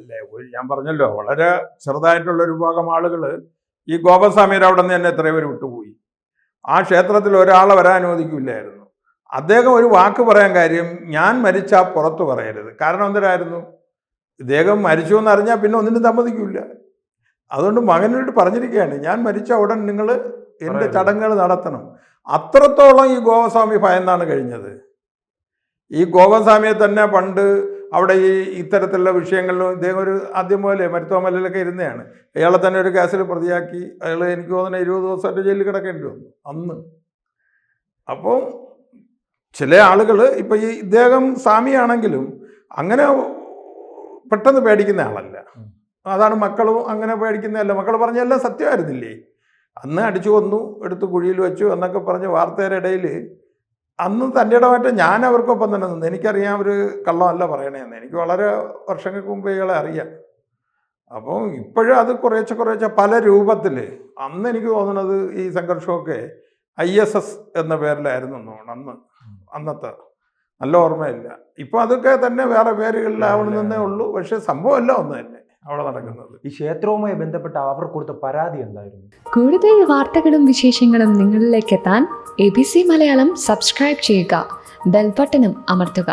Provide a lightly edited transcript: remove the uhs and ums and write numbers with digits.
അല്ലേ ഞാൻ പറഞ്ഞല്ലോ വളരെ ചെറുതായിട്ടുള്ള ഒരു വിഭാഗം ആളുകൾ ഈ ഗോപസ്വാമിയുടെ അവിടെ നിന്ന് തന്നെ എത്രയോ പേര് വിട്ടുപോയി. ആ ക്ഷേത്രത്തിൽ ഒരാളെ വരാൻ അനുവദിക്കില്ലായിരുന്നു. അദ്ദേഹം ഒരു വാക്ക് പറയാൻ കാര്യം, ഞാൻ മരിച്ചാൽ പുറത്ത് പറയരുത്. കാരണം എന്തരായിരുന്നു, ഇദ്ദേഹം മരിച്ചു എന്ന് അറിഞ്ഞാൽ പിന്നെ ഒന്നിനും സമ്മതിക്കില്ല. അതുകൊണ്ട് മകനോട് പറഞ്ഞിരിക്കുകയാണ്, ഞാൻ മരിച്ച ഉടൻ നിങ്ങൾ എൻ്റെ ചടങ്ങുകൾ നടത്തണം. അത്രത്തോളം ഈ ഗോപസ്വാമി ഭയന്നാണ് കഴിഞ്ഞത്. ഈ ഗോപസ്വാമിയെ തന്നെ പണ്ട് അവിടെ ഈ ഇത്തരത്തിലുള്ള വിഷയങ്ങളിലും ഇദ്ദേഹം ഒരു ആദ്യം പോലെ മരുത്തോമലയിലൊക്കെ ഇരുന്നതാണ്. അയാളെ തന്നെ ഒരു കേസിൽ പ്രതിയാക്കി അയാൾ എനിക്ക് തോന്നുന്ന 20 ദിവസമായിട്ട് ജയിലിൽ കിടക്കേണ്ടി വന്നു അന്ന്. അപ്പോൾ ചില ആളുകൾ ഇപ്പം ഈ ഇദ്ദേഹം സ്വാമിയാണെങ്കിലും അങ്ങനെ പെട്ടെന്ന് പേടിക്കുന്ന ആളല്ല. അതാണ് മക്കളും അങ്ങനെ പേടിക്കുന്നതല്ല. മക്കൾ പറഞ്ഞെല്ലാം സത്യമായിരുന്നില്ലേ, അന്ന് അടിച്ചു കൊന്നു, എടുത്ത് കുഴിയിൽ വെച്ചു എന്നൊക്കെ പറഞ്ഞ് വാർത്തയുടെ ഇടയിൽ അന്ന് തൻ്റെ ഇടമായിട്ട് ഞാൻ അവർക്കൊപ്പം തന്നെ നിന്ന്. എനിക്കറിയാം ഒരു കള്ളമല്ല പറയണേന്ന്, എനിക്ക് വളരെ വർഷങ്ങൾക്ക് മുമ്പ് ഇയാളെ അറിയാം. അപ്പോൾ ഇപ്പോഴും അത് കുറേശ്ശെ പല രൂപത്തിൽ. അന്ന് എനിക്ക് തോന്നുന്നത് ഈ സംഘർഷമൊക്കെ ISS എന്ന പേരിലായിരുന്നു തോന്നുന്നു അന്നത്തെ, നല്ല ഓർമ്മയില്ല. ഇപ്പോൾ അതൊക്കെ തന്നെ വേറെ പേരുകളിലാവണമെന്നേ ഉള്ളൂ. പക്ഷെ സംഭവമല്ല ഒന്ന് തന്നെ അവിടെ നടക്കുന്നത്. ഈ ക്ഷേത്രവുമായി ബന്ധപ്പെട്ട അവർ കൊടുത്ത പരാതി എന്തായിരുന്നു? കൂടുതൽ വാർത്തകളും വിശേഷങ്ങളും നിങ്ങളിലേക്ക് എത്താൻ ABC മലയാളം സബ്സ്ക്രൈബ് ചെയ്യുക, ബെൽ ബട്ടണും അമർത്തുക.